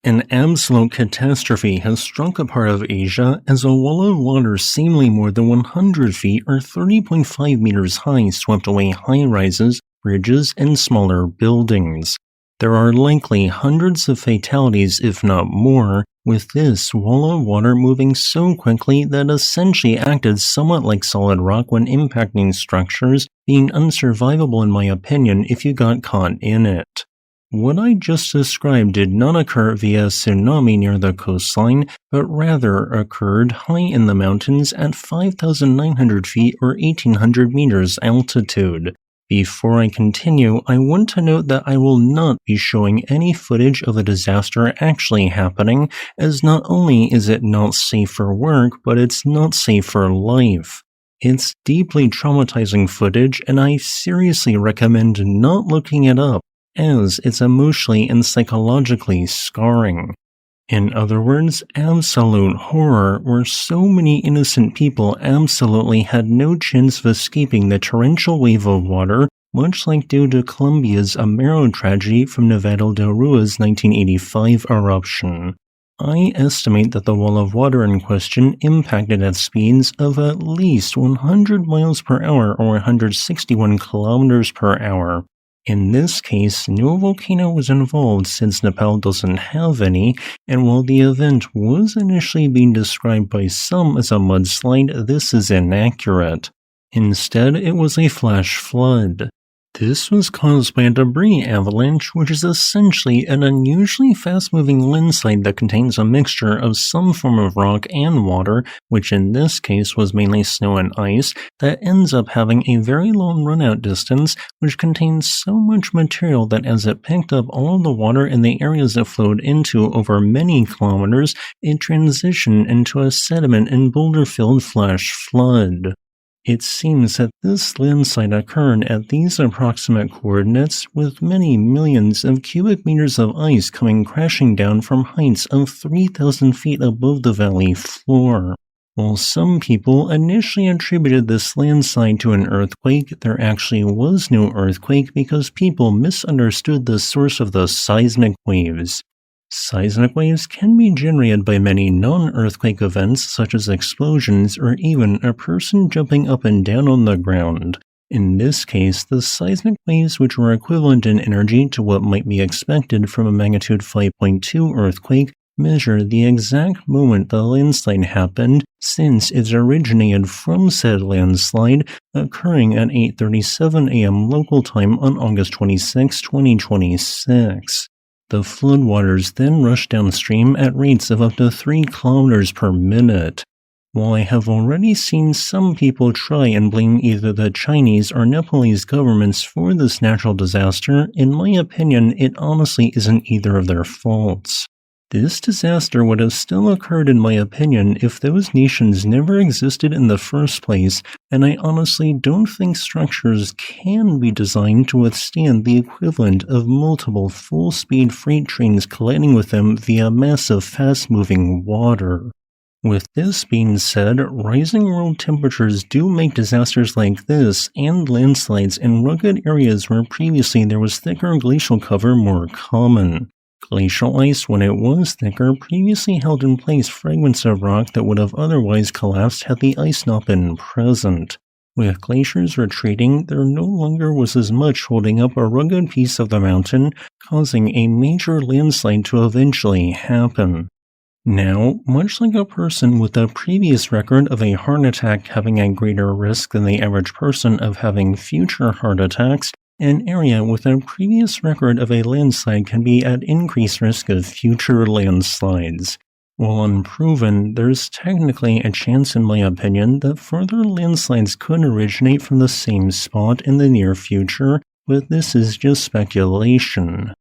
An absolute catastrophe has struck a part of Asia as a wall of water seemingly more than 100 feet or 30.5 meters high swept away high-rises, bridges, and smaller buildings. There are likely hundreds of fatalities, if not more, with this wall of water moving so quickly that essentially acted somewhat like solid rock when impacting structures, being unsurvivable in my opinion if you got caught in it. What I just described did not occur via tsunami near the coastline, but rather occurred high in the mountains at 5,900 feet or 1,800 meters altitude. Before I continue, I want to note that I will not be showing any footage of the disaster actually happening, as not only is it not safe for work, but it's not safe for life. It's deeply traumatizing footage, and I seriously recommend not looking it up, as it's emotionally and psychologically scarring. In other words, absolute horror, where so many innocent people absolutely had no chance of escaping the torrential wave of water, much like due to Colombia's Amero tragedy from Nevada del Rua's 1985 eruption. I estimate that the wall of water in question impacted at speeds of at least 100 miles per hour or 161 kilometers per hour. In this case, no volcano was involved since Nepal doesn't have any, and while the event was initially being described by some as a mudslide, this is inaccurate. Instead, it was a flash flood. This was caused by a debris avalanche, which is essentially an unusually fast-moving landslide that contains a mixture of some form of rock and water, which in this case was mainly snow and ice, that ends up having a very long run-out distance, which contains so much material that as it picked up all of the water in the areas it flowed into over many kilometers, it transitioned into a sediment and boulder-filled flash flood. It seems that this landslide occurred at these approximate coordinates, with many millions of cubic meters of ice coming crashing down from heights of 3,000 feet above the valley floor. While some people initially attributed this landslide to an earthquake, there actually was no earthquake because people misunderstood the source of the seismic waves. Seismic waves can be generated by many non-earthquake events such as explosions or even a person jumping up and down on the ground. In this case, the seismic waves, which were equivalent in energy to what might be expected from a magnitude 5.2 earthquake, measure the exact moment the landslide happened, since it originated from said landslide, occurring at 8:37 a.m. local time on August 26, 2026. The floodwaters then rushed downstream at rates of up to 3 kilometers per minute. While I have already seen some people try and blame either the Chinese or Nepalese governments for this natural disaster, in my opinion, it honestly isn't either of their faults. This disaster would have still occurred in my opinion if those nations never existed in the first place, and I honestly don't think structures can be designed to withstand the equivalent of multiple full-speed freight trains colliding with them via massive fast-moving water. With this being said, rising world temperatures do make disasters like this and landslides in rugged areas where previously there was thicker glacial cover more common. Glacial ice, when it was thicker, previously held in place fragments of rock that would have otherwise collapsed had the ice not been present. With glaciers retreating, there no longer was as much holding up a rugged piece of the mountain, causing a major landslide to eventually happen. Now, much like a person with a previous record of a heart attack having a greater risk than the average person of having future heart attacks, an area with a previous record of a landslide can be at increased risk of future landslides. While unproven, there's technically a chance in my opinion that further landslides could originate from the same spot in the near future, but this is just speculation.